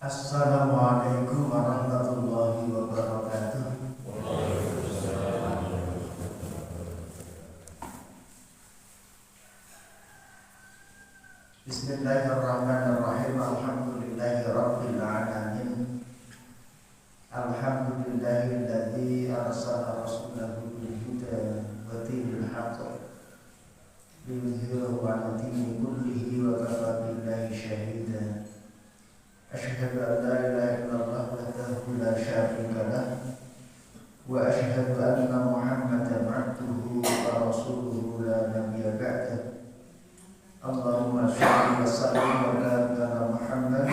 Assalamualaikum warahmatullahi wabarakatuh. Bismillahirrahmanirrahim. Alhamdulillahirabbil alamin. Alhamdulillahilladzi arsala rasulahu bil huda wa dinil haqq liyudhhirahu 'ala dini kullihi wa kafa billahi shahida. Asyhadu an la ilaha illallah wahdahu la syarika lah wa asyhadu anna Muhammadan 'abduhu wa rasuluhu la nabiyya ba'dahu. Allahumma shalli wa sallim wa barik ala Muhammad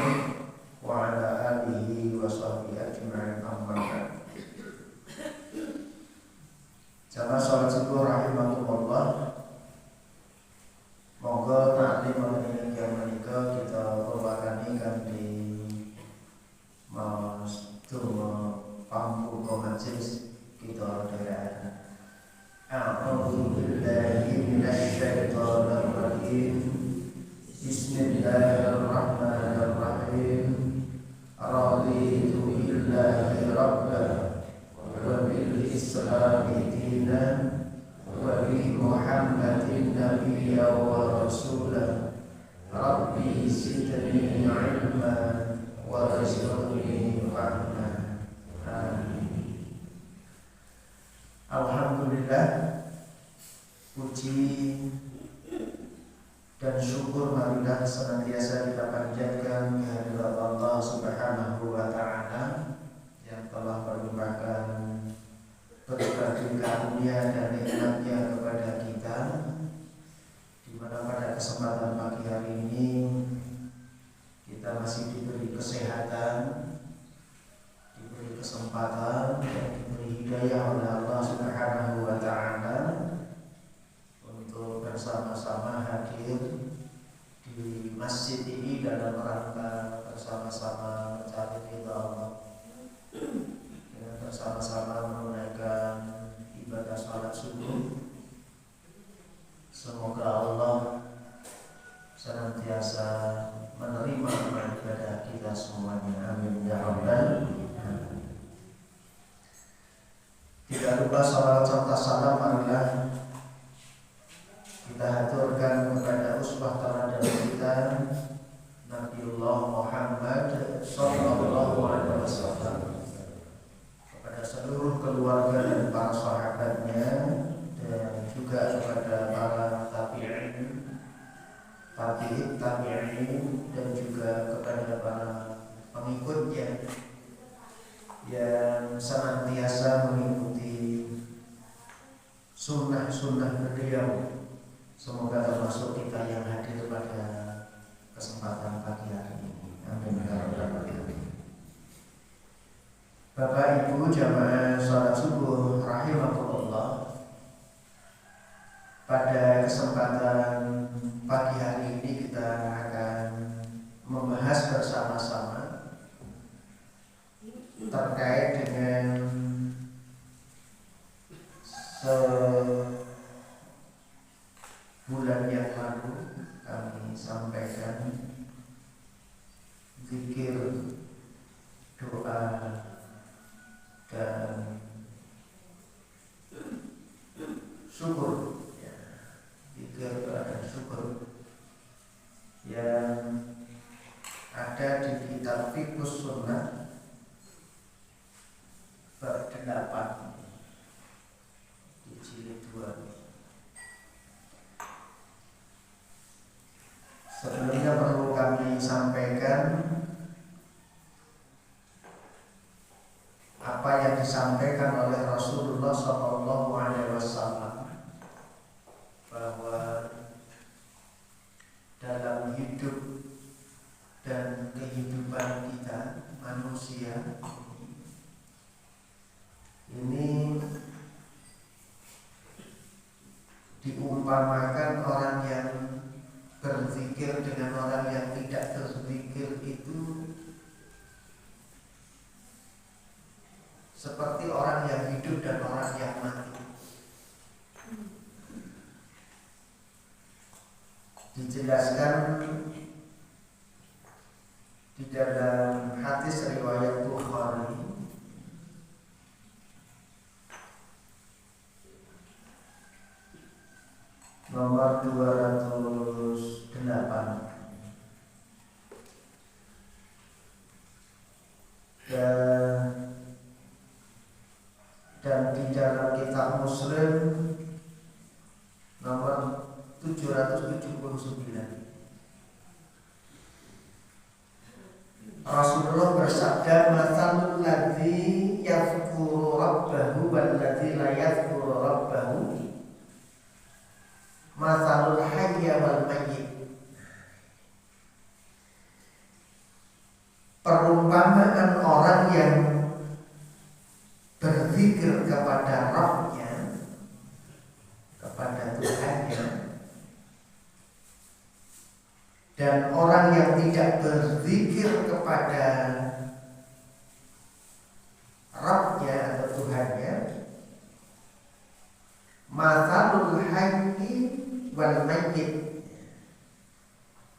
wa ala alihi wa sahbihi ajma'in, amma ba'd. Jamaah salat subuh rahimakumullah. Monggo taklim mengenai menika kita perwakani kanthi donga pambuka majelis kita dherekaken. A'udzu billahi minasy syaithanir rajim. Bismillahirrahmanirrahim. Raditu billahi rabban wa bil islami dinan wa bi Muhammadin nabiyyan wa rasulan. Rabbi zidni ilman warzuqni fahman. Amin. Alhamdulillah, puji dan syukur marilah senantiasa kita panjatkan kehadirat Allah Subhanahu wa taala yang telah melimpahkan berbagai karunia dan nikmat-Nya kepada kita, di mana pada kesempatan pagi hari ini kita masih diberi kesehatan, diberi kesempatan, dan diberi hidayah oleh Allah Subhanahu wa taala untuk bersama-sama hadir di masjid ini dalam rangka bersama-sama mencari ridha Allah, dengan bersama-sama menunaikan ibadah salat subuh. Semoga Allah senantiasa menerima ibadah kita semuanya. Amin ya rabbal alamin. Tidak lupa salawat serta salam marilah kita haturkan kepada uswah teladan kita, Nabiullah Muhammad sallallahu alaihi wasallam, kepada seluruh keluarga dan para sahabatnya, dan juga kepada para tabi'in, dan juga kepada para pengikutnya yang senantiasa mengikuti sunnah-sunnah beliau. Semoga termasuk kita yang hadir pada kesempatan pagi hari ini. Amin ya rabbal alamin. Bapak Ibu jamaah salat subuh rahimakumullah, pada kesempatan pagi hari ini kita akan membahas bersama-sama terkait dengan sebulan yang lalu kami sampaikan zikir, doa, dan syukur, zikir, doa, dan syukur yang ada di kitab Fiqhus Sunnah bab 8 di jilid 2. Sebelumnya perlu kami sampaikan apa yang disampaikan oleh Rasulullah SAW, bahwa dalam hidup dan kehidupan kita manusia ini diumpamakan orang yang berzikir dengan orang yang tidak berzikir itu seperti orang yang hidup dan orang yang mati. Dijelaskan di dalam hadis riwayat Bukhari. Nomor 208. Dan di dalam kitab Muslim nomor 779, Rasulullah bersabda, "Matsalul ladzi yadhkuru rabbahu wal ladzi la yadhkuru rabbahu, matsalul hayy wal mayyit." Perumpamaan orang yang berzikir kepada Rabb-Nya, kepada Tuhannya, dan orang yang tidak berzikir kepada Rabb-Nya atau Tuhannya, matsalul hayy wal mayyit,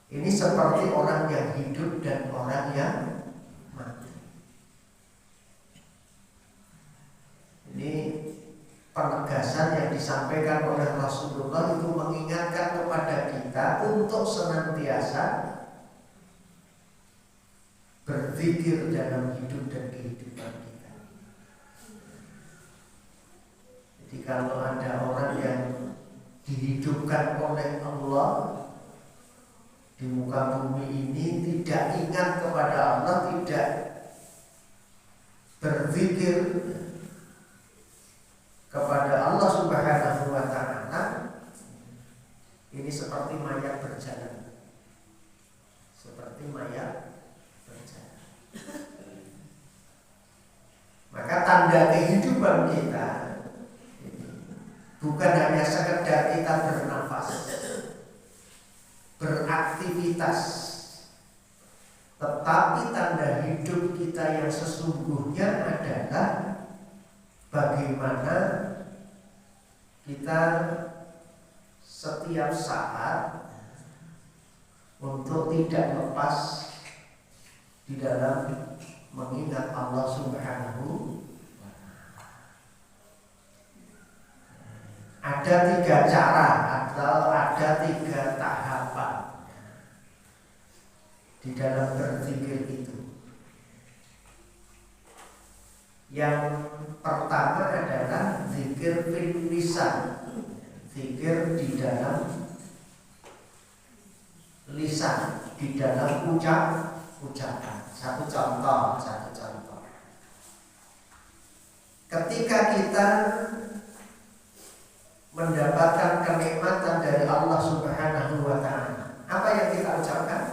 ini seperti orang yang hidup dan orang yang mati. Ini penegasan yang disampaikan oleh Rasulullah itu mengingatkan kepada kita untuk senantiasa berzikir dalam hidup dan kehidupan kita. Jadi kalau ada orang yang dihidupkan oleh Allah di muka bumi ini tidak ingat kepada Allah, tidak berzikir kepada Allah Subhanahu wa ta'ala, ini seperti mayat berjalan. Seperti mayat berjalan. Maka tanda kehidupan kita bukan hanya sekedar kita bernafas, beraktivitas, tetapi tanda hidup kita yang sesungguhnya adalah bagaimana kita setiap saat untuk tidak lepas di dalam mengingat Allah Subhanahu. Ada 3 cara atau ada 3 tahapan di dalam berzikir itu. Yang pertama adalah zikir fil lisan, zikir di dalam lisan, di dalam ucapan. Satu contoh. Ketika kita mendapatkan kenikmatan dari Allah Subhanahu wa ta'ala, apa yang kita ucapkan?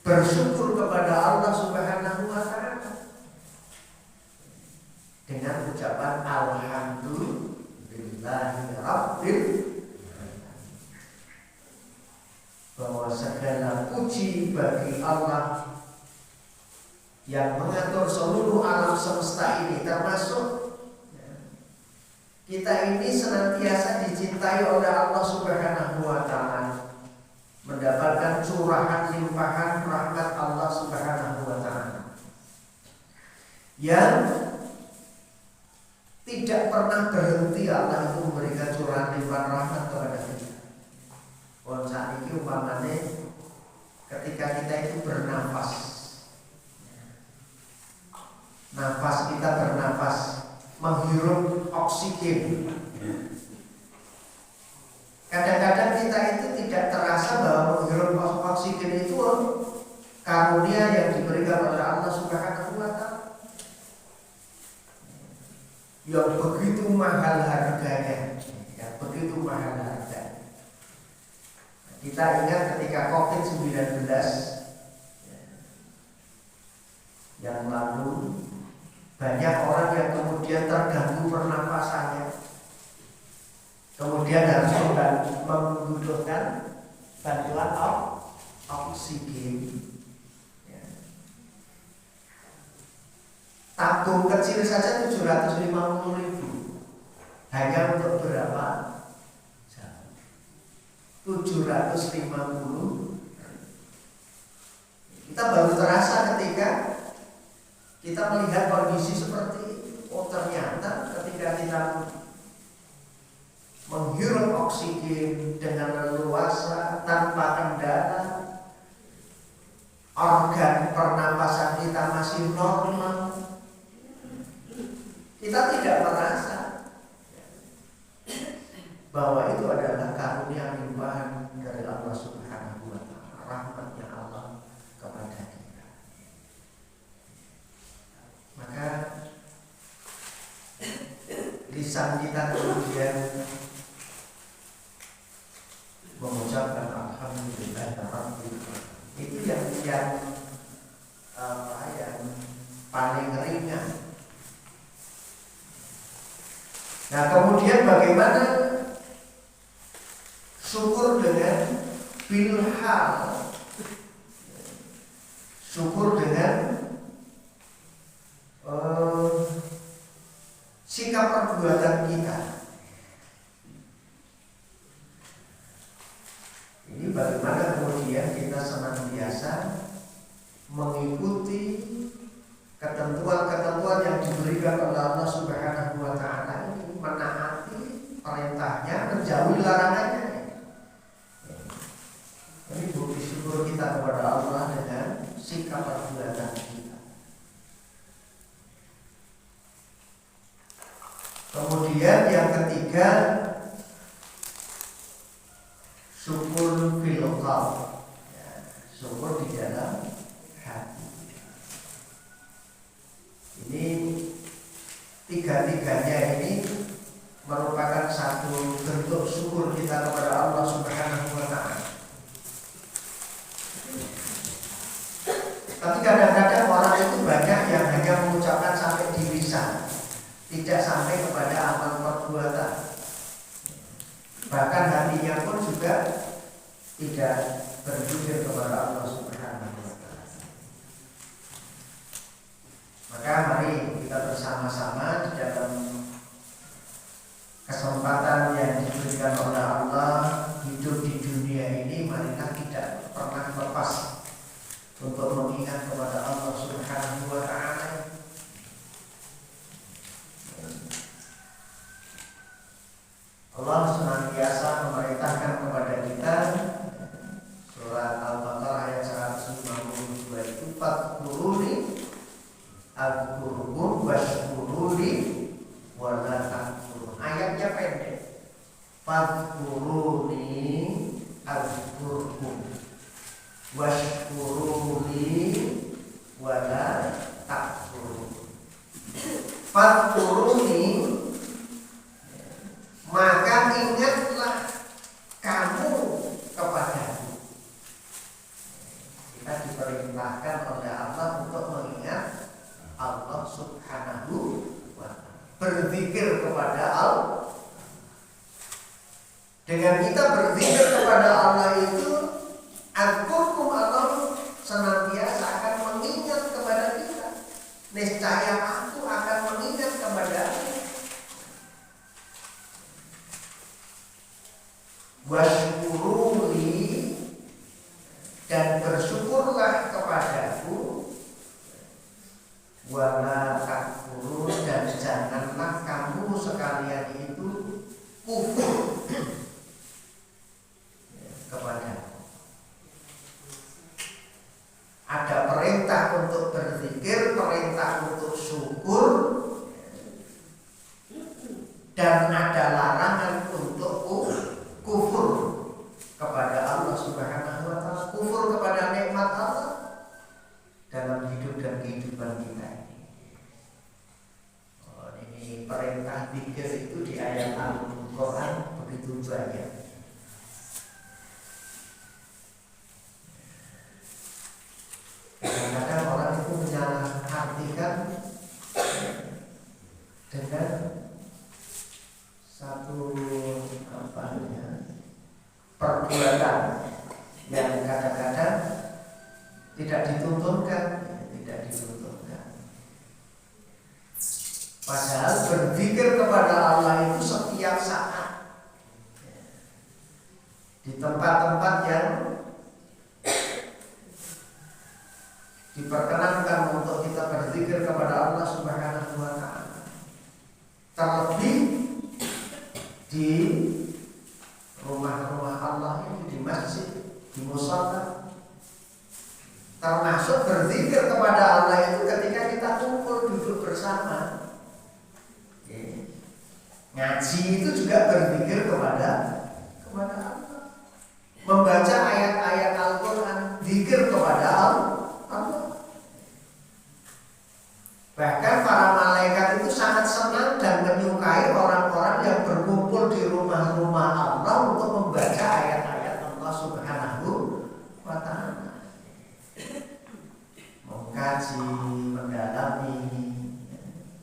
Bersyukur kepada Allah Subhanahu wa ta'ala dengan ucapan alhamdulillahi rabbil alamin, bahwa segala puji bagi Allah yang mengatur seluruh alam semesta ini, termasuk kita ini senantiasa dicintai oleh Allah Subhanahu wa ta'ala, mendapatkan curahan limpahan rahmat Allah Subhanahu wa ta'ala yang tidak pernah berhenti. Allah itu memberikan curahan limpahan rahmat kepada kita. Saat ini umpamanya ketika kita itu bernafas, nafas kita bernafas, menghirup oksigen. Kadang-kadang kita itu tidak terasa bahwa menghirup oksigen itu karunia yang diberikan oleh Allah Subhanahu wa ta'ala, yang begitu mahal harganya, Kita ingat ketika COVID-19 yang lalu, banyak orang yang kemudian terganggu pernapasannya, kemudian harus membutuhkan bantuan oksigen. Tabung kecil saja 750.000 hanya untuk berapa jam? 750. Kita baru terasa ketika kita melihat kondisi seperti itu. Oh ternyata ketika kita menghirup oksigen dengan leluasa tanpa kendala, organ pernapasan kita masih normal, kita tidak merasa bahwa itu adalah karunia limpahan dari Allah Subhanahu wa Ta'ala, rahmatnya Allah kepada kita. Maka lisan kita kemudian mengucapkan alhamdulillah rabbil alamin. Itu yang paling ringan. Nah, kemudian bagaimana syukur dengan bilhal, syukur dengan sikap perbuatan kita. Ini bagaimana kemudian kita senantiasa mengikuti ketentuan-ketentuan yang diberikan oleh Allah Subhanahu wa Ta'ala ini, menaati perintahnya, menjauhi larangannya. Ini bukti syukur kita kepada Allah dengan sikap perbuatan kita. Kemudian yang ketiga, syukur fil qalb, syukur di dalam hati. Ini tiga-tiganya ini merupakan satu bentuk syukur kita kepada Allah Subhanahu wa Ta'ala. Tapi kadang-kadang orang itu banyak yang hanya mengucapkan sampai di lisan, tidak sampai kepada amal perbuatan. Bahkan hatinya pun juga tidak berpikir kepada Allah Subhanahu wa Ta'ala. Maka mari kita bersama-sama di dalam kesempatan yang diberikan oleh Allah hidup di dunia ini, marilah tidak pernah lepas untuk mengingat kepada Allah Subhanahu wa Ta'ala. Allah senantiasa memerintahkan kepada kita, surat Al-Baqarah ayat 152 itu, fadhkuruni azkurkum washkuruni wala takfurun. Ayatnya pendek. Fadhkuruni azkurkum washkuruni wala takfurun. Fadhkuruni, maka ingatlah kamu kepadaku. Kita diperintahkan oleh Allah untuk mengingat Allah Subhanahu wa Ta'ala, berzikir kepada Allah. Dengan kita berzikir kepada Allah itu, azkurkum, Allah senantiasa akan mengingat kepada kita. Niscaya aku akan mengingat kepadamu. Washkuruni, dan bersyukurlah kepadaku. Wala takfurun, dan janganlah kamu sekalian itu kufur kepadaku. Ada perintah untuk berzikir, perintah untuk syukur, dan ada larangan untuk kufur kepada Allah Subhanahu wa Ta'ala, kufur kepada nikmat Allah dalam hidup dan kehidupan kita ini. Ini perintah zikir itu di ayat Al-Quran begitu banyak. Kadang-kadang orang itu menyalahartikan dengan satu perbuatan yang kadang-kadang tidak dituntunkan. Padahal berzikir kepada Allah itu setiap saat, di tempat-tempat yang diperkenankan untuk kita berzikir kepada Allah Subhanahu wa taala. Terlebih di rumah-rumah Allah ini, di masjid, di musala. Termasuk berzikir kepada Allah itu ketika kita kumpul duduk bersama. Ngaji itu juga berzikir kepada Allah. Membaca ayat-ayat Al-Quran, zikir kepada Allah. Bahkan para malaikat itu sangat senang dan menyukai orang-orang yang berkumpul di rumah-rumah Allah untuk membaca ayat-ayat Allah Subhanahu wa ta'ala. Mengkaji, mendalami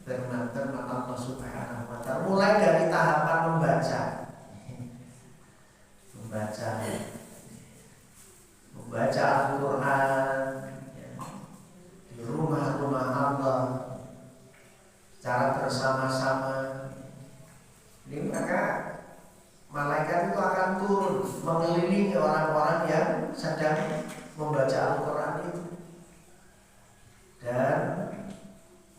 firman-firman Allah Subhanahu wa ta'ala. Mulai dari tahapan membaca Al-Quran di rumah-rumah Allah secara bersama-sama. Ini maka malaikat itu akan turun mengelilingi orang-orang yang sedang membaca Al-Quran itu dan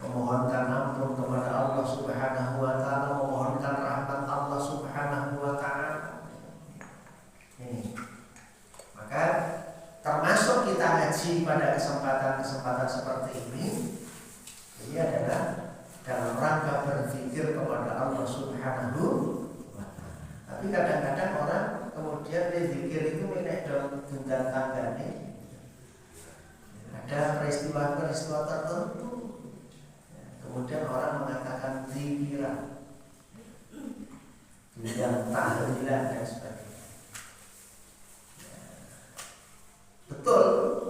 memohonkan ampun kepada Allah Subhanahu wa ta'ala, memohonkan rahmat Allah Subhanahu wa ta'ala. Ini. Maka termasuk kita ngaji pada kesempatan-kesempatan seperti ini adalah dalam rangka berzikir kepada Allah Subhanahu wa ta'ala. Tapi kadang-kadang orang kemudian zikir itu menek dalam tunggang tangga nih. Ada peristiwa-peristiwa tertentu, kemudian orang mengatakan zikiran, tunggang tahlilan dan sebagainya. Betul,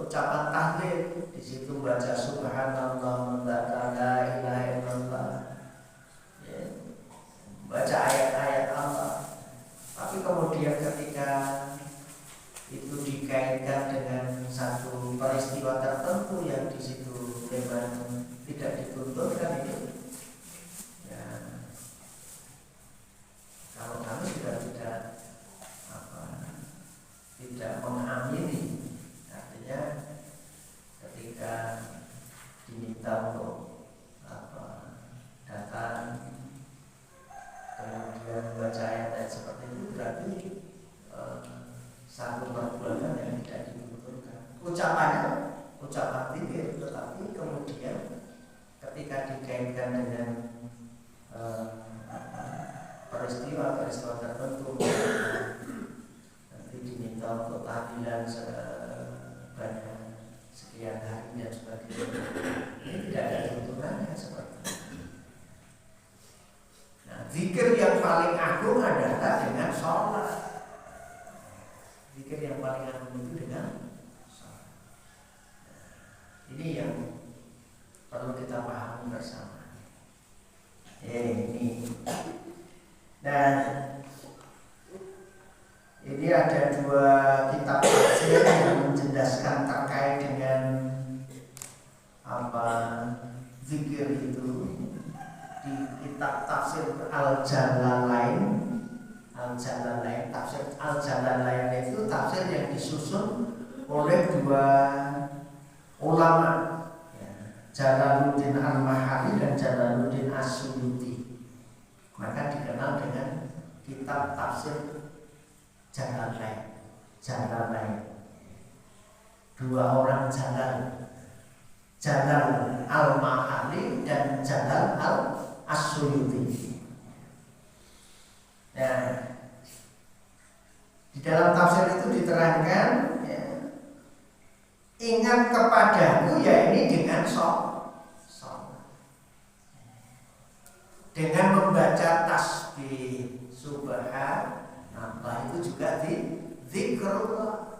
ucapan tahlil di situ baca subhanallah, la ilaha illallah, baca ayat-ayat Allah. Tapi kemudian ketika itu dikaitkan dengan satu peristiwa tertentu yang di situ memang tidak dituntunkan itu, ya, kalau kami sudah tidak mengamini. Artinya ketika diminta untuk datang kemudian baca ayat-ayat seperti itu, berarti satu perbuatan yang tidak dibutuhkan. Ucapan zikir, tetapi kemudian ketika dikaitkan dengan peristiwa tertentu, nanti diminta untuk tahlilan sebanyak sekian hari dan sebagainya. Ini tidak ada tuntunannya seperti itu. Nah, zikir yang paling agung adalah dengan sholat. Zikir yang paling agung itu dengan sholat. Ini yang perlu kita pahami bersama. Ini. Dan ini ada dua kitab tafsir yang menjelaskan terkait dengan apa zikir itu. Di kitab tafsir Al-Jalalain, tafsir Al-Jalalain itu tafsir yang disusun oleh dua ulama, Jalaluddin Al-Mahali dan Jalaluddin As-Suyuti. Maka dikenal dengan kitab tafsir Jalalain. Dua orang Jalal Al-Mahali dan Jalal As-Suyuti. Nah, di dalam tafsir itu diterangkan, ya, ingat kepadaku, ya ini dengan sholat, dengan membaca tasbih subhanallah, itu juga zikrullah.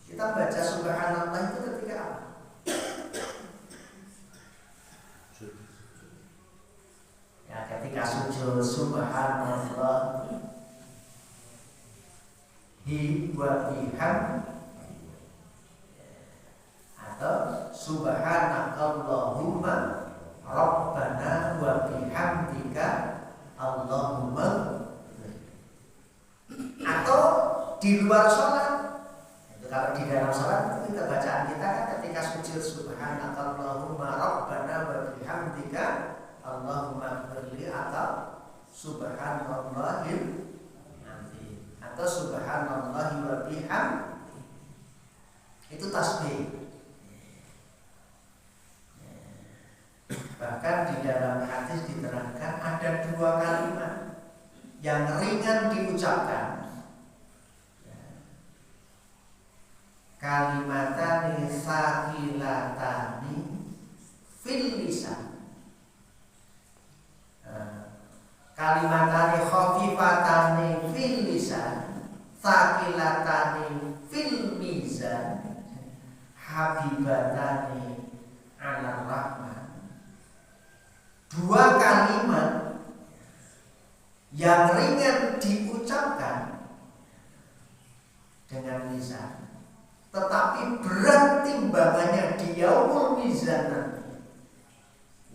Kita baca subhanallah itu ketika apa? Ya, ketika sujud subhanallah wa bihamdihi, atau subhanakallahumma rabbana wa bihamdika Allahumma, atau di luar sholat. Itu kalau di dalam sholat itu kita bacaan kita kan ketika ketika sujud subhanakallahumma rabbana wa bihamdika Allahumma ighfirli atau subhanallahil azim atau subhanallahi wa bihamdihi, itu tasbih. Bahkan di dalam hadis diterangkan ada dua kalimat yang ringan diucapkan, kalimatani sakilatani fil lisan, kalimatani khafifatani fil lisan, sakilatani fil mizan, habibatani ala rahman. Dua kalimat yang ringan diucapkan dengan lisan, tetapi berat timbangannya di yaumul mizan nanti.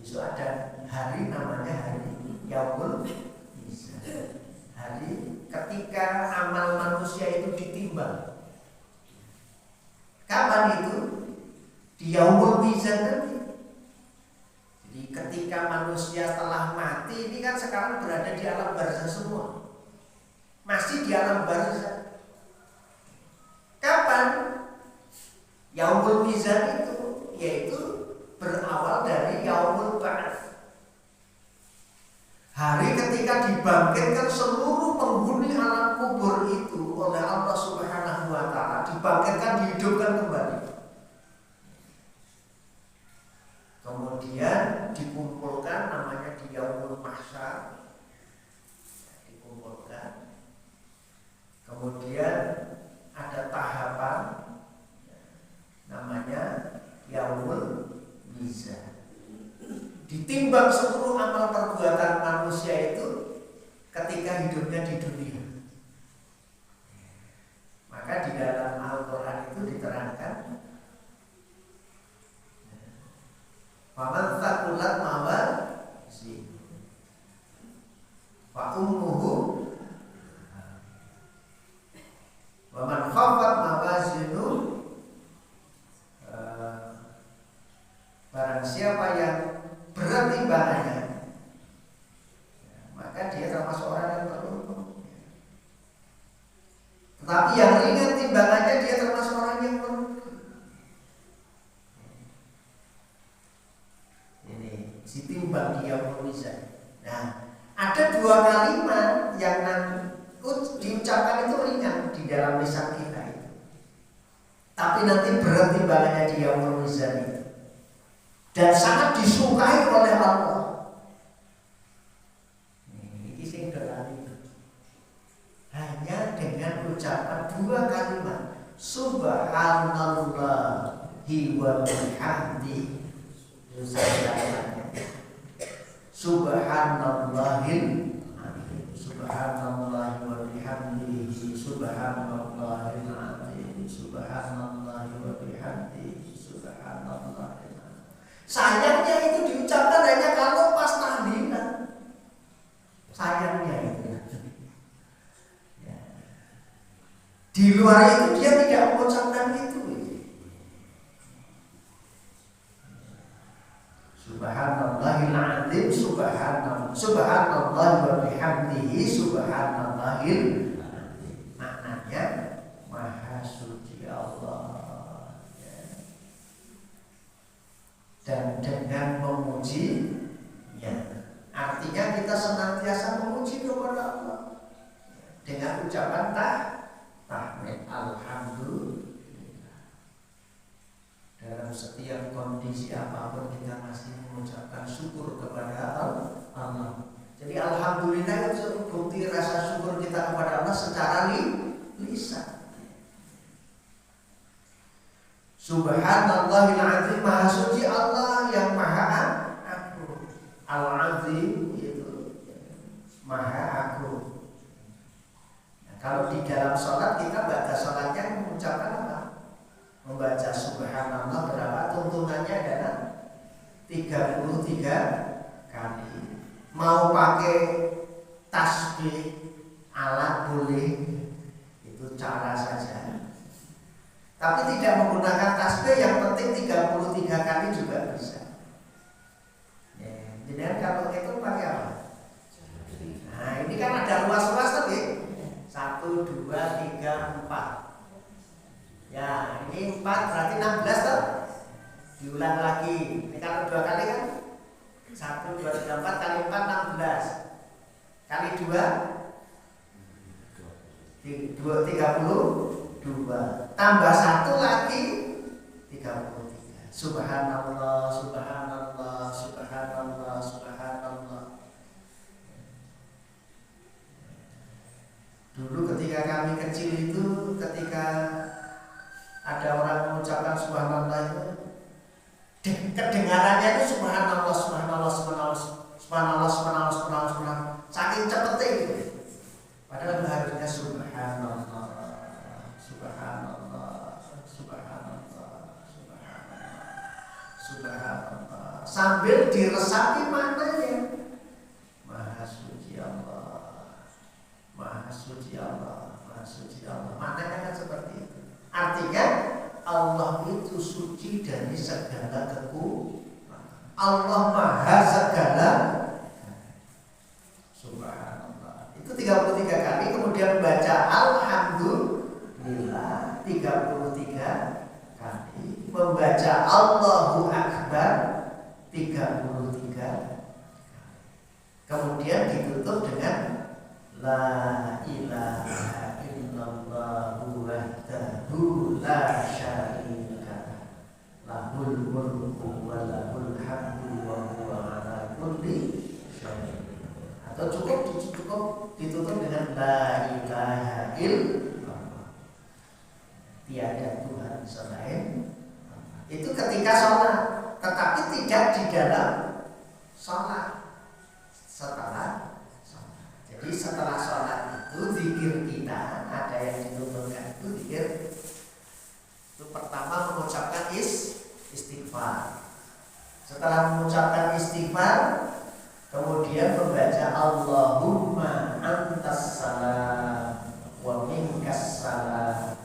Besok ada hari namanya hari yaumul mizan, hari ketika amal manusia itu ditimbang. Kapan itu? Di yaumul mizan nanti. Jadi ketika manusia telah mati, ini kan sekarang berada di alam barzah semua, masih di alam barzah. Kapan? Yaumul mizan itu, yaitu berawal dari yaumul ba'ats, hari ketika dibangkitkan seluruh penghuni alam kubur itu oleh Allah Subhanahu wa ta'ala, dibangkitkan, dihidupkan kembali. Kemudian dikumpulkan, namanya di yaumul mahsyar, dikumpulkan. Kemudian ada tahapan namanya yaumul mizan, ditimbang seluruh amal perbuatan manusia itu ketika hidupnya di dunia. Maka di dalam Al-Quran itu diterangkan, faman thaqulat mawazinuhu fa ummuhu wa man khafat mawazinuhu, barang siapa yang berat timbangannya, maka dia termasuk orang yang beruntung. Tetapi yang ringan timbangannya, dia termasuk orang yang beruntung. Ditimbang di yaumul mizan. Nah, ada dua kalimat yang diucapkan itu ringan di dalam lisan kita itu, tapi nanti berat timbangannya di yaumul mizan itu, dan sangat disukai oleh Allah. Ini sing dolani hanya dengan ucapan dua kalimat, subhanallahi wa bihamdihi. Subhanallahil azim, subhanallahi wa bihamdihi, subhanallahil azim, subhanallahi wa bihamdihi, subhanallahil azim. Sayangnya itu diucapkan hanya kalau pas tahlilan. Sayangnya itu. Ya. Di luar itu dia tidak mengucapkan itu. Subhanallahil azim, subhanallahi wa bihamdihi, subhanallahil azim. Maknanya maha suci Allah. Dan dengan memuji, ya, artinya kita senantiasa memuji kepada Allah dengan ucapan tahmid, alhamdulillah. Dalam setiap kondisi apapun kita masih mengucapkan syukur kepada Allah. Jadi alhamdulillah itu bukti rasa syukur kita kepada Allah secara lisan. Subhanallahil azim, maha suci Allah yang maha agung. Al-azim itu maha agung. Nah, kalau di dalam sholat kita baca sholatnya mengucapkan apa? Membaca subhanallah berapa? Tuntunannya adalah 33 kali. Mau pakai tasbih alat boleh, itu cara saja. Tapi tidak menggunakan tasbih yang penting 33 kali juga bisa. Jadi kalau itu pakai apa? Nah ini kan ada ruas-ruas tadi. 1, 2, 3, 4. Ya ini 4 berarti 16 tuh. Diulang lagi. Ini kalau 2 kali kan 1, 2, 3, 4 kali 4 16. Kali 2 32. Tambah 1 lagi 33. Subhanallah, subhanallah, subhanallah, subhanallah. Dulu ketika kami kecil itu, ketika ada orang mengucapkan subhanallah itu, kedengarannya itu subhanallah, subhanallah, subhanallah, subhanallah, subhanallah, subhanallah, subhanallah. Saking cepetnya gitu. Padahal harusnya subhanallah, subhanallah, subhanallah, subhanallah, subhanallah. Sambil diresapi maknanya. Maha suci Allah, Maha suci Allah, Maha suci Allah. Maknanya kan seperti itu. Artinya Allah itu suci dari segala kekurangan. Allah Maha segala. Subhanallah. Itu 33 kali. Kemudian baca Alhamdulillah 33 kali. Membaca Allahu Akbar 33 kali. Kemudian ditutup dengan La ilaha illallah wahdahu la syarika lahul mulku wa lahul hamdu wa huwa ala kulli syai'in. Atau cukup ditutup dengan la ilaha illallah. Tiada Tuhan selain. Itu ketika sholat, tetapi tidak di dalam sholat. Setelah sholat. Jadi setelah sholat itu zikir kita ada yang dituntunkan itu zikir. Itu pertama mengucapkan istighfar. Setelah mengucapkan istighfar, kemudian membaca Allahumma antas salam wa minkas salam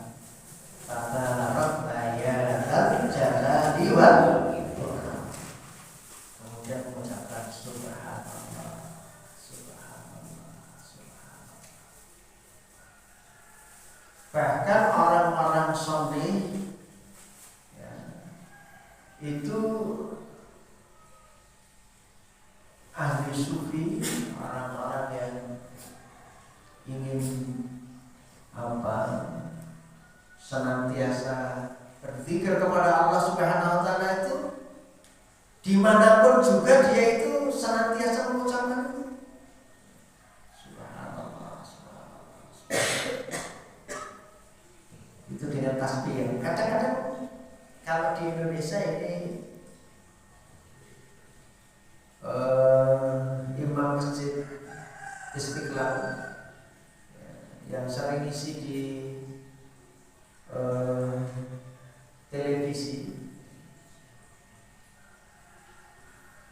tabarakta ya dzal jalali wal ikram. Kemudian mengucapkan subhanallah, subhanallah, subhanallah. Bahkan orang-orang saleh ya, itu ahli sufi, orang-orang yang ingin senantiasa berzikir kepada Allah Subhanahu wa taala itu, dimanapun juga dia itu senantiasa mengucapkan itu. Subhanallah, subhanallah, subhanallah. Itu dengan tasbih. Kadang-kadang kalau di Indonesia ini imam masjid Istiqlal yang sering isi di televisi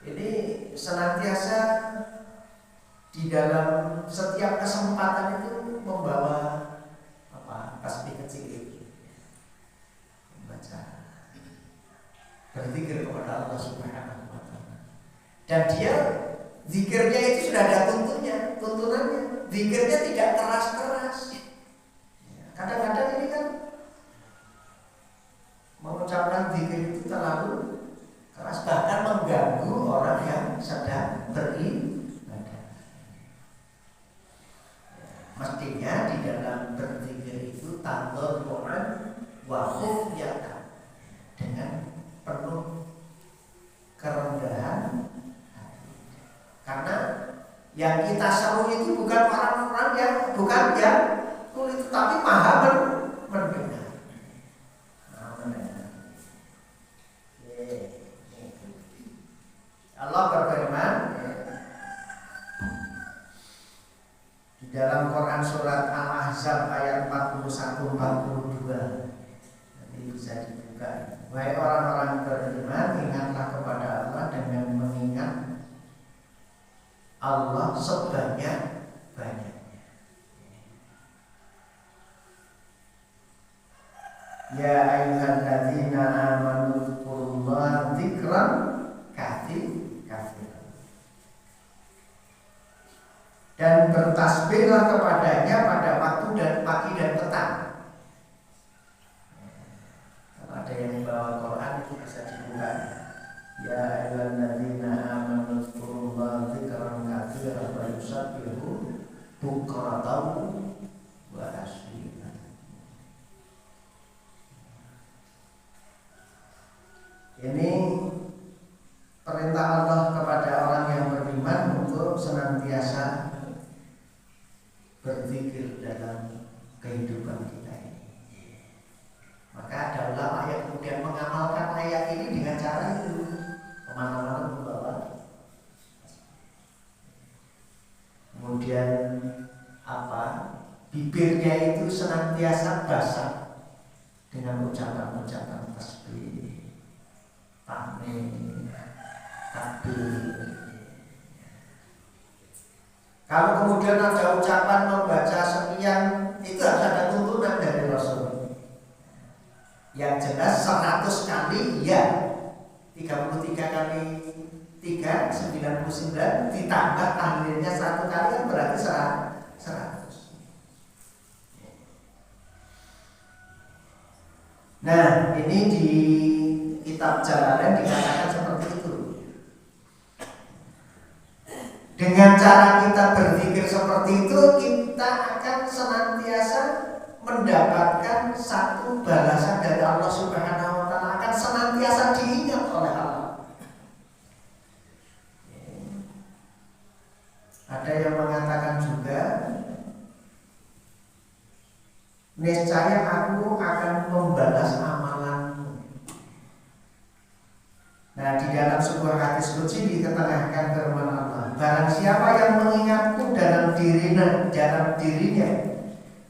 ini senantiasa di dalam setiap kesempatan itu membawa tasbih kecil itu, membaca berzikir kepada Allah Subhanahu wa taala. Dan dia zikirnya itu sudah ada tuntunannya. Zikirnya tidak keras-keras. Kadang-kadang ini kan mengucapkan zikir itu terlalu keras, bahkan mengganggu orang yang sedang beribadah. Mestinya di dalam berzikir itu tadarruan wa khufyatan, dengan penuh kerendahan. Karena yang kita seru itu bukan orang-orang yang kulit, tapi maha mendengar. Allah berfirman di dalam Quran surat Al-Ahzab ayat 41-42. Nanti bisa dibuka. Wahai orang-orang beriman, ingatlah kepada Allah dengan mengingat Allah sebanyak-banyaknya. Ya ayyuhalladzina amanu dzkurullaha dzikran katsiran. Dan bertasbihlah kepadanya pada waktu dan pagi dan petang. Kalau ada yang membawa Quran itu bisa dibuka. Ya ayyuhalladzina amanu dzkurullaha dzikran katsiran wa yusabbihu bukratan wa asila. Ini perintah Allah kepada orang yang beriman untuk senantiasa berzikir dalam kehidupan kita ini. Maka ada ulama yang kemudian mengamalkan ayat ini dengan cara itu, kemana-mana membawa. Kemudian bibirnya itu senantiasa basah dengan ucapan-ucapan tasbih, tahmid, takbir. Kalau kemudian ada ucapan membaca sekian, itu harus ada tuntunan dari Rasul. Yang jelas 100 kali ya, 33 kali 3, 99, ditambah tahlilnya 1 kali kan berarti 100. Nah, ini di kitab Jalalain dikatakan seperti itu. Dengan cara kita berzikir seperti itu, kita akan senantiasa mendapatkan satu balasan dari Allah Subhanahu wa Ta'ala, akan senantiasa diingat oleh Allah. Ada yang mengatakan juga, niscaya aku akan membalas amalanmu. Nah, di dalam sebuah hadis qudsi diketengahkan firman Allah, barang siapa yang mengingatku dalam dirinya,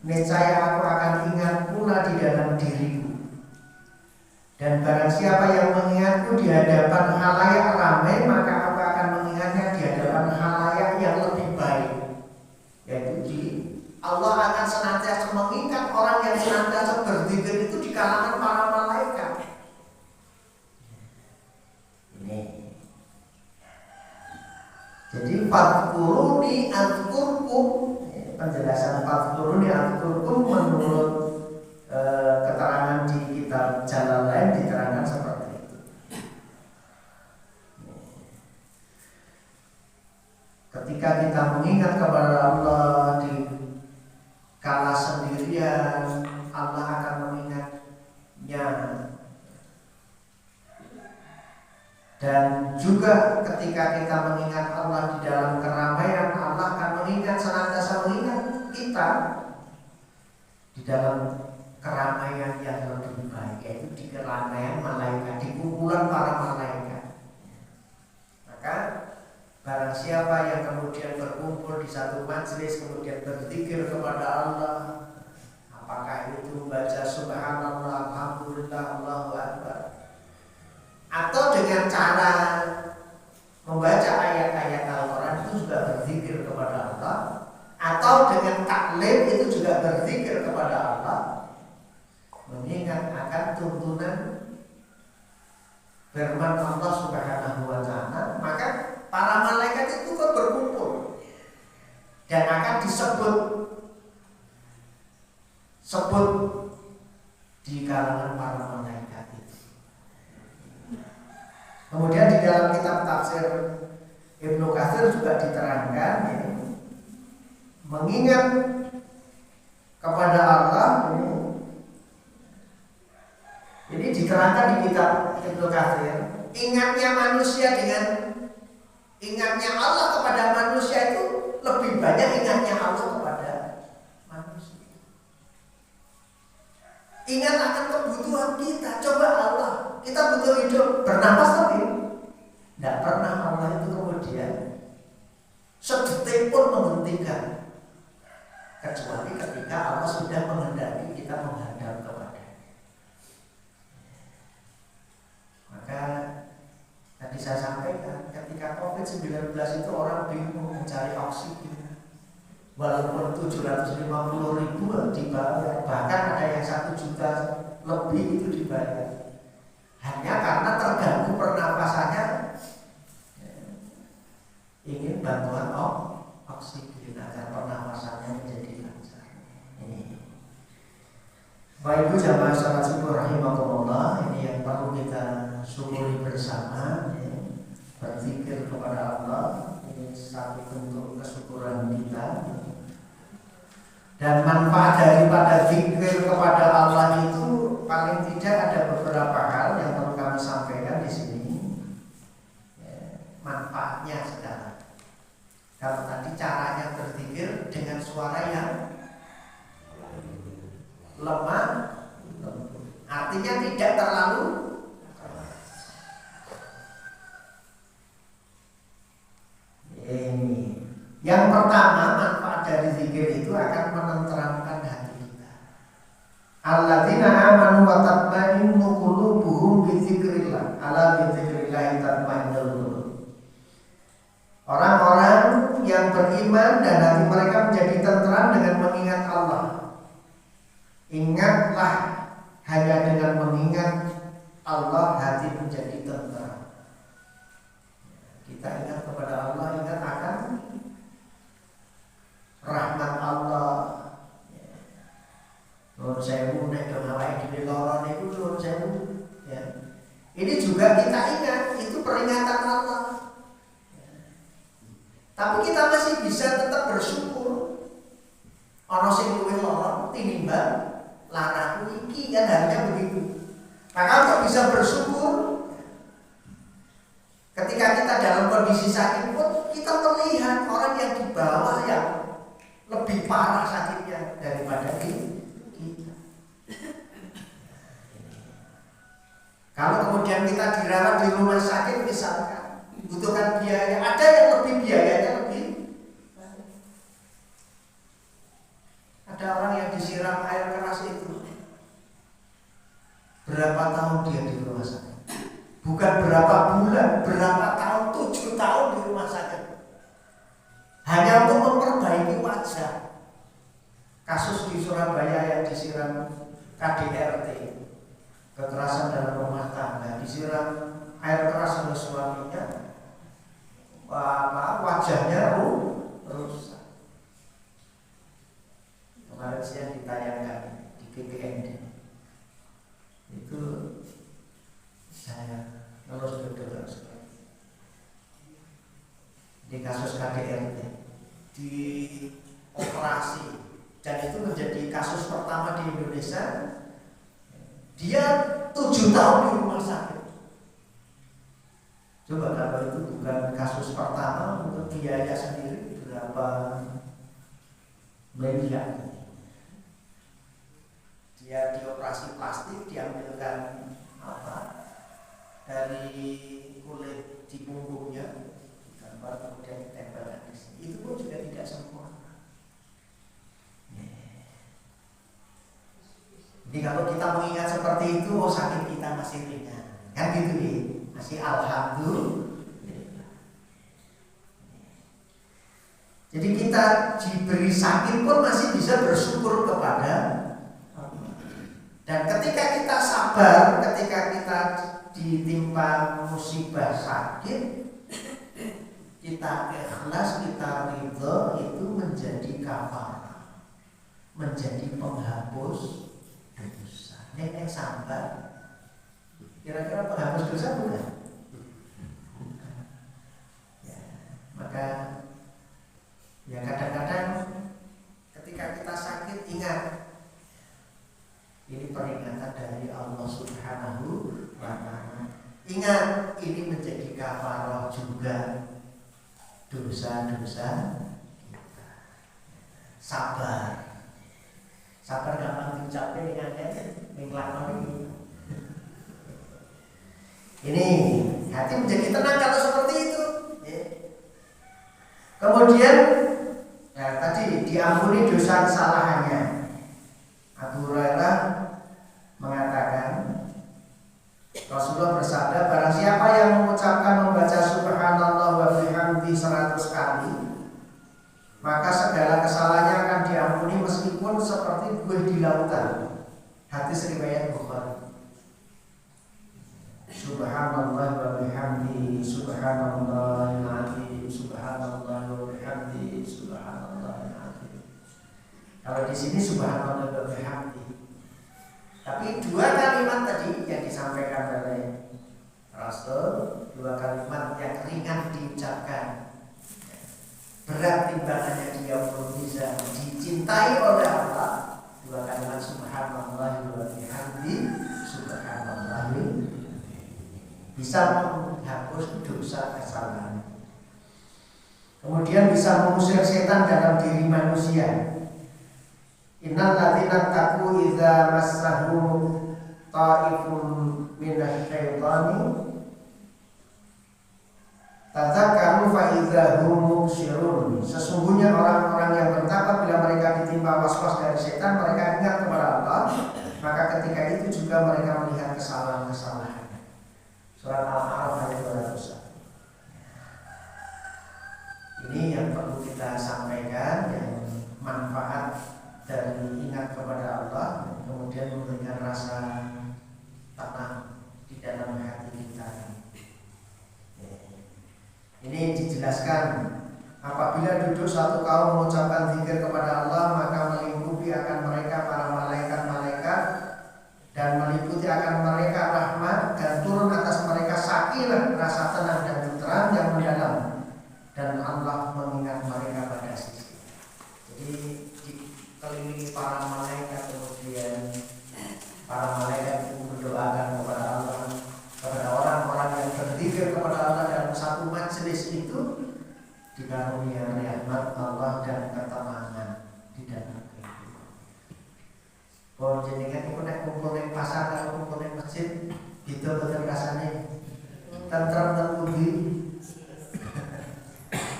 niscaya aku akan ingat pula di dalam diriku. Dan barang siapa yang mengingatku di hadapan khalayak ramai, maka aku akan mengingatnya di hadapan khalayak yang lebih baik. Yaitu Allah akan senantiasa mengingat orang yang senantiasa berzikir itu di kalangan para malaikat. Ini. Jadi fadhkuruni azkurkum. Penjelasan fadhkuruni azkurkum menurut keterangan di kitab Jalalain diterangkan seperti itu. Ketika kita mengingat kepada Allah di kala sendirian, Allah akan mengingatnya. Dan juga ketika kita mengingat Allah di dalam keramaian, Allah akan senantiasa mengingat kita di dalam keramaian yang lebih baik, yaitu di keramaian malaikat, di kumpulan para malaikat. Maka barang siapa yang kemudian berkumpul di satu majelis, kemudian berzikir kepada Allah, apakah itu membaca subhanallah, alhamdulillah, Allahu akbar, atau dengan cara membaca ayat-ayat Al-Quran, itu juga berzikir kepada Allah, atau dengan taklim itu juga berzikir kepada Allah, mengingat akan tuntunan firman Allah Subhanahu wa Ta'ala, maka para malaikat itu kan berkumpul dan akan disebut di kalangan para malaikat itu. Kemudian di dalam kitab tafsir Ibnu Katsir juga diterangkan ya, mengingat kepada Allah ini diterangkan di kitab Ibnu Katsir, ingatnya manusia dengan ingatnya Allah kepada manusia itu lebih banyak ingatnya Allah kepada manusia. Ingat akan kebutuhan kita. Coba Allah, kita butuh hidup, bernapas tapi tidak pernah Allah itu kemudian sedetik pun menghentikan, kecuali ketika Allah sudah menghendaki kita menghadap kepada. Maka tadi saya sampaikan, ketika COVID-19 itu orang bingung mencari oksigen, walaupun 750.000 dibayar, bahkan ada yang 1 juta lebih itu dibayar. Hanya karena terganggu pernapasannya, ingin bantuan oksigen agar pernapasannya menjadi lancar. Ini Bapak Ibu jamaah salat subuh rahimakumullah, ini yang perlu kita syukuri bersama, ya. Berzikir kepada Allah, ini satu bentuk kesyukuran kita. Dan manfaat daripada zikir kepada Allah itu paling tidak ada beberapa hal yang perlu kami sampaikan di sini. Ya, manfaatnya sekarang. Kalau tadi caranya berzikir dengan suara yang lemah, artinya tidak terlalu ini. Yang pertama, manfaat dari zikir itu akan menenteramkan hati kita. Alladzina amanu wa tatma'innu qulubuhum bi dzikrillah. Ala bi dzikrillah tatma'innul qulub. Orang-orang yang beriman dan hati mereka menjadi tenteram dengan mengingat Allah. Ingatlah, hanya dengan mengingat Allah hati menjadi tenteram. Kita ingat kepada Allah, ingat akan rahmat Allah. Nuwun sewu nek do awake dhewe lara niku nuwun sewu, ya. Ini juga kita ingat, itu peringatan Allah. Tapi kita masih bisa tetap bersyukur. Ana sing luwih lara tinimbang laraku iki, kan hanya begitu. Maka untuk bisa bersyukur, ketika kita dalam kondisi sakit pun kita melihat orang yang di bawah yang lebih parah sakitnya daripada kita. Kalau kemudian kita dirawat di rumah sakit misalkan, butuhkan biaya, ada yang lebih biayanya lebih. Ada orang yang disiram air keras itu berapa tahun dia di rumah sakit? Bukan berapa bulan, berapa tahun, 7 tahun di rumah sakit. Hanya untuk memperbaiki wajah. Kasus di Surabaya yang disiram KDRT, kekerasan dalam rumah tangga, disiram air keras oleh suaminya, wajahnya rusak. Kemarin siang ditayangkan di KPND. Itu saya lulus dokter di kasus KDRT, di operasi, dan itu menjadi kasus pertama di Indonesia. Dia 7 tahun di rumah sakit. Coba kalau itu bukan kasus pertama, untuk biaya sendiri berapa miliar. Dia dioperasi plastik, diambilkan dari kulit di punggungnya, gambar kemudian ditempelkan di sini. Itu pun juga tidak sempurna. Jadi kalau kita mengingat seperti itu, oh sakit kita masih ringan, kan gitu nih, masih alhamdulillah. Jadi kita diberi sakit pun masih bisa bersyukur kepada Allah. Dan ketika kita sabar, ketika kita ditimpa musibah sakit, kita ikhlas, kita ridho, itu menjadi kafarah, menjadi penghapus dosa. Nek sabar, kira-kira penghapus dosa bukan? Ya, maka ya kadang-kadang ketika kita sakit, ingat, ini peringatan dari Allah Subhanahu wa Ta'ala. Ingat, ini menjadi kafarah juga dosa-dosa kita. Sabar. Sabar gampang diucapkan dengan ini. Ini hati menjadi tenang kalau seperti itu. Kemudian tadi diampuni dosa kesalahannya. Abu Hurairah mengatakan, Rasulullah bersabda, barang siapa yang mengucapkan membaca subhanallah wa bihamdi 100 kali, maka segala kesalahannya akan diampuni meskipun seperti buih di lautan. Hadis riwayat Bukhari. Subhanallah wa bihamdihi subhanallahil azim subhanallah wa bihamdihi subhanallahil azim. Kalau di sini subhanallah wa bihamdihi. Tapi dua kalimat tadi yang disampaikan oleh Rasul, dua kalimat yang ringan diucapkan, berat timbangannya dia belum bisa dicintai oleh Allah. Dua kalimat subhanallah wa bihamdihi subhanallah bisa menghapus dosa kesalahan. Kemudian bisa mengusir setan dalam diri manusia. Innal ladzina taqu idza massahum ta'ifun minasy syaitani tadzakkaru fa idza hum mubsirun. Sesungguhnya orang-orang yang bertakwa bila mereka ditimpa waswas dari setan, mereka ingat kepada Allah, maka ketika itu juga mereka melihat kesalahan-kesalahan. Surat Al-A'raf ayat 201. Ini yang perlu kita sampaikan, yang manfaat dari ingat kepada Allah, kemudian memberikan rasa tenang di dalam hati kita. Ini dijelaskan, apabila duduk satu kaum mengucapkan zikir kepada Allah, maka melingkupi akan mereka para malaikat-malaikat dan meliputi akan mereka rahmat dan turun atas mereka sakinah, rasa tenang dan tenteram yang mendalam, dan Allah mengingat mereka pada sisi. Jadi dikelilingi para malaikat, kemudian para malaikat itu mendoakan kepada Allah, kepada orang-orang yang berzikir kepada Allah dalam satu majelis itu, dikarunia rahmat Allah dan ketenangan di dalam kehidupan. Kalau jenengan itu nek kumpul ning pasar atau kumpul ning masjid, gitu betul rasane tentrem dan puji.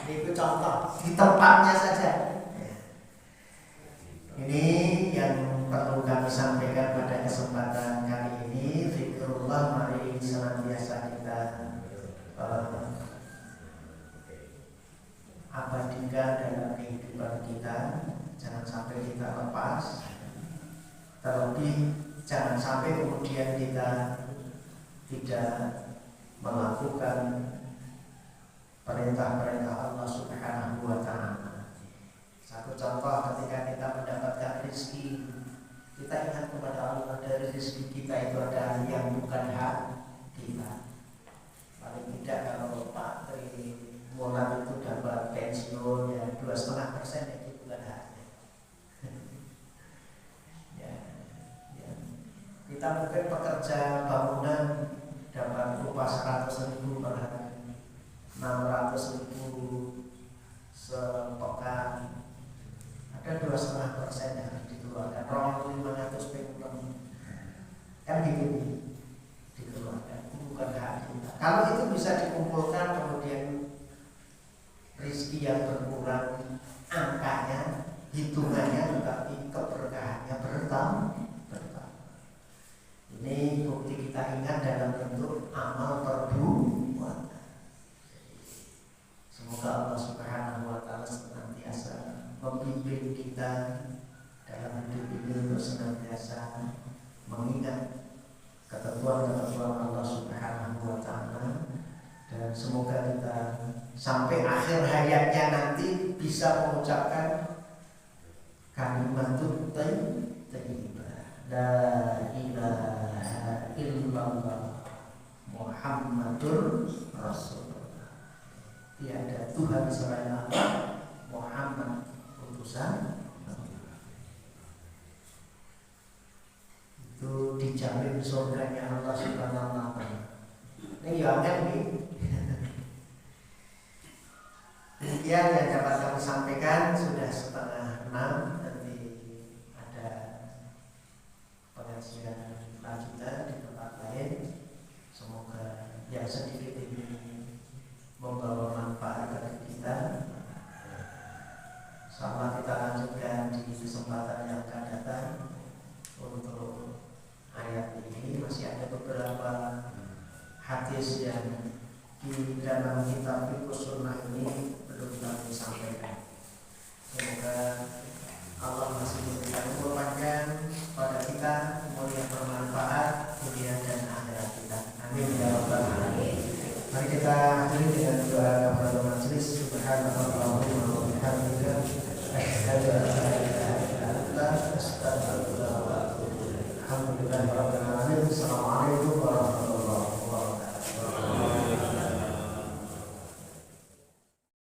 Itu contoh di tempatnya saja. Ini yang perlu kami sampaikan pada kesempatan kali ini. Zikrullah, mari senantiasa kita abadikan dalam kehidupan kita. Jangan sampai kita lepas. Terlebih jangan sampai kemudian kita tidak melakukan perintah-perintah Allah Subhanahu wa ta'ala. Satu contoh, ketika kita mendapatkan rezeki, kita ingat kepada Allah, dari rezeki kita itu ada yang bukan hak kita. Paling tidak kalau Pak Tri Mulan itu dapat pensiun ya 2,5%, itu bukan haknya. Kita mungkin pekerja bangunan dapat upah 100.000 per hari, 600.000 sepekan, ada 2,5% yang harus dikeluarkan, 2.500 pekan, kan gitu dikeluarkan, itu bukan hak kita. Kalau itu bisa dikumpulkan, kemudian rezeki yang berkurang angkanya, hitungannya, tetapi keberkahannya bertambah. Ini bukti kita ingat dalam bentuk amal perbuatan. Semoga Allah Subhanahu wa ta'ala senantiasa membimbing kita dalam hidup ini untuk senantiasa mengingat ketentuan-ketentuan Allah Subhanahu wa ta'ala, dan semoga kita sampai akhir hayatnya nanti bisa mengucapkan kalimatut thayyibah, la ilaha illallah Muhammadur Rasulullah. Tiada Tuhan selain Allah, Muhammad utusan Allah. Itu dijamin surganya Allah Subhanahu wa ta'ala. Ini ya kan nih. Demikian yang dapat kami sampaikan, sudah 5:30. Nanti ada pengajian lanjutan di tempat lain. Semoga yang sedikit ini membawa manfaat bagi kita. Sama kita lanjutkan di kesempatan yang akan datang. Untuk ayat ini masih ada beberapa hadis yang di dalam kitab Fiqhus Sunnah ini belum kami sampaikan. Semoga Allah masih memberikan umur panjang pada kita, akhiri dengan doa kepada majelis. Subhanallahumma wa bihamdika asyhadu an la ilaha illa anta astaghfiruka wa atubu ilaik. Alhamdulillahirabbil alamin. Assalamualaikum